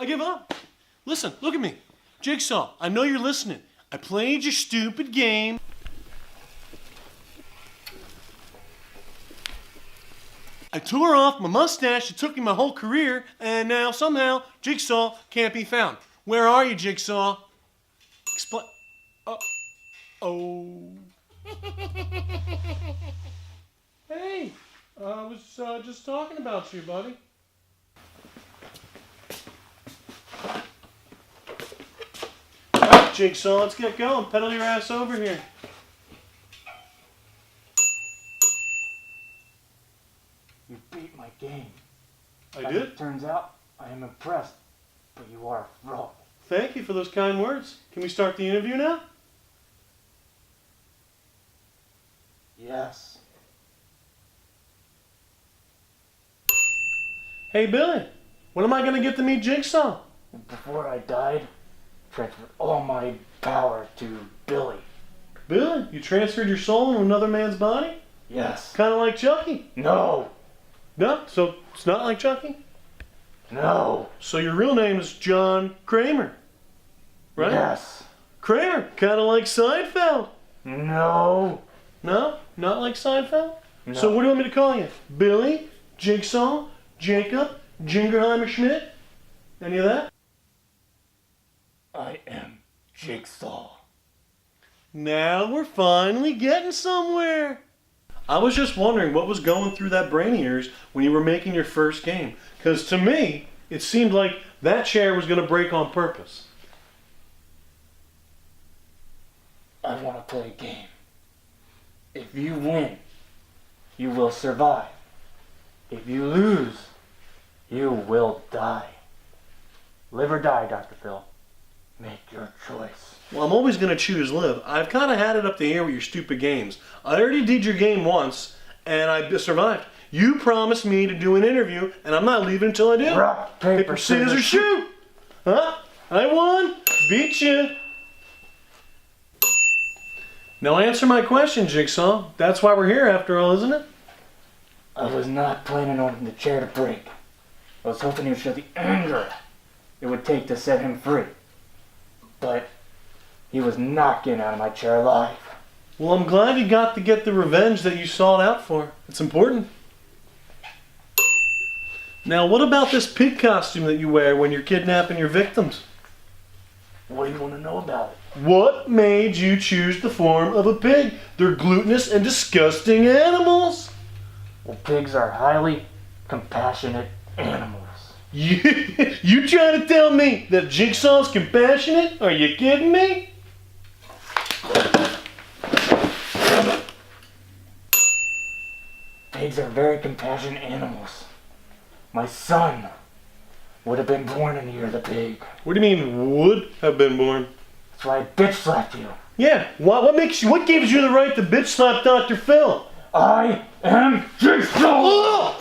give up. Listen, look at me. Jigsaw, I know you're listening. I played your stupid game. I tore off my mustache. It took me my whole career, and now somehow Jigsaw can't be found. Where are you, Jigsaw? Explain. Oh. Hey, I was just talking about you, buddy. All right, Jigsaw, let's get going. Pedal your ass over here. You beat my game. I As did? it turns out, I am impressed, but you are a fraud. Thank you for those kind words. Can we start the interview now? Yes. Hey, Billy, when am I going to get to meet Jigsaw? Before I died, transferred all my power to Billy. Billy, you transferred your soul into another man's body? Yes. Kind of like Chucky. No. No? So it's not like Chucky? No. So your real name is John Kramer, right? Yes. Kramer, kind of like Seinfeld. No. No? Not like Seinfeld? No. So what do you want me to call you? Billy? Jigsaw? Jacob? Jingerheimer Schmidt? Any of that? I am Jigsaw. Now we're finally getting somewhere. I was just wondering what was going through that brain of yours when you were making your first game. Because to me, it seemed like that chair was going to break on purpose. I want to play a game. If you win, you will survive. If you lose, you will die. Live or die, Dr. Phil. Make your choice. Well, I'm always going to choose live. I've kind of had it up to here with your stupid games. I already did your game once, and I survived. You promised me to do an interview, and I'm not leaving until I do. Rock, paper, scissors, shoot! Huh? I won. Beat you. Now answer my question, Jigsaw. That's why we're here after all, isn't it? I was not planning on the chair to break. I was hoping he would show the anger it would take to set him free. But he was not getting out of my chair alive. Well, I'm glad you got to get the revenge that you sought out for. It's important. Now, what about this pig costume that you wear when you're kidnapping your victims? What do you want to know about it? What made you choose the form of a pig? They're glutinous and disgusting animals. Well, pigs are highly compassionate animals. You trying to tell me that Jigsaw's compassionate? Are you kidding me? Pigs are very compassionate animals. My son would have been born in the year of the pig. What do you mean would have been born? That's why I bitch slapped you. Yeah, what gives you the right to bitch slap Dr. Phil? I am Jigsaw!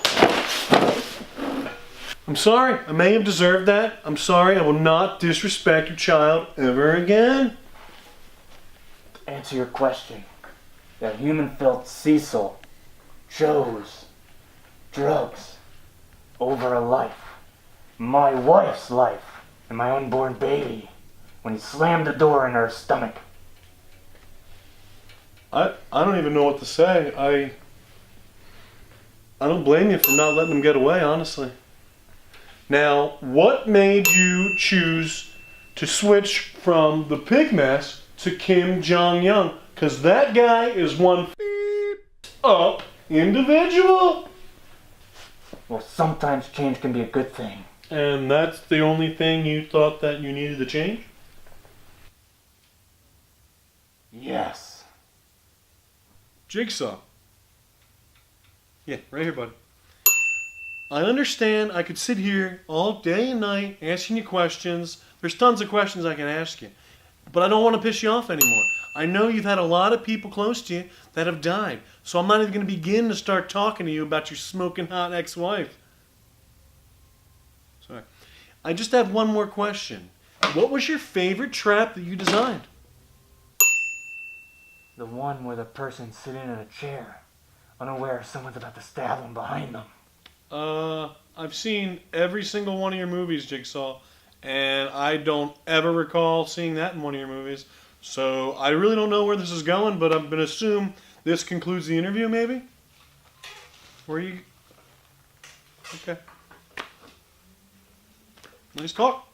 I'm sorry, I may have deserved that. I'm sorry, I will not disrespect your child ever again. To answer your question, that human felt Cecil chose drugs over a life. My wife's life and my unborn baby when he slammed the door in her stomach. I don't even know what to say. I don't blame you for not letting him get away, honestly. Now, what made you choose to switch from the pig mess to Kim Jong-un? Because that guy is one up individual. Well, sometimes change can be a good thing. And that's the only thing you thought that you needed to change? Yes. Jigsaw. Yeah, right here, bud. I understand I could sit here all day and night asking you questions. There's tons of questions I can ask you. But I don't want to piss you off anymore. I know you've had a lot of people close to you that have died. So I'm not even going to begin to start talking to you about your smoking hot ex-wife. Sorry. I just have one more question. What was your favorite trap that you designed? The one where the person's sitting in a chair, unaware someone's about to stab them behind them. I've seen every single one of your movies, Jigsaw, and I don't ever recall seeing that in one of your movies. So I really don't know where this is going, but I'm going to assume this concludes the interview, maybe? Where you... Okay. Nice talk.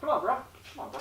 Come on, bro. Come on, bro.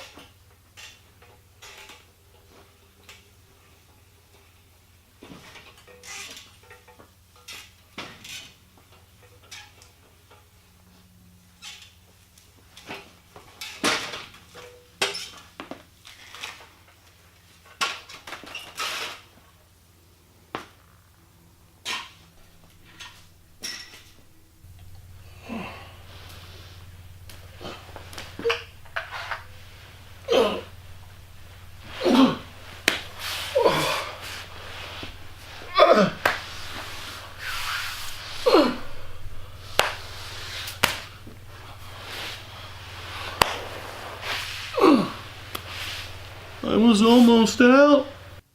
I was almost out.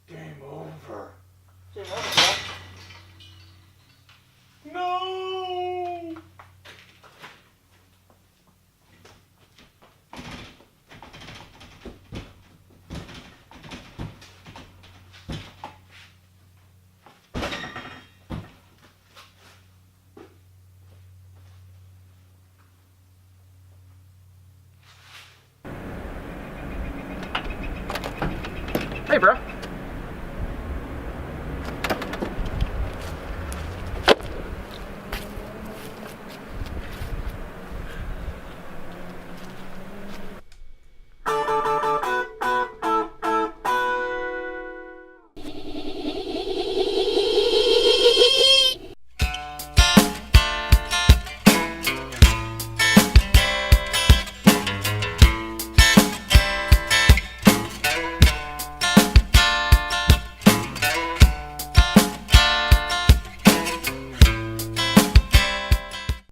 Game over. Game over, bro. No! Hey, bro.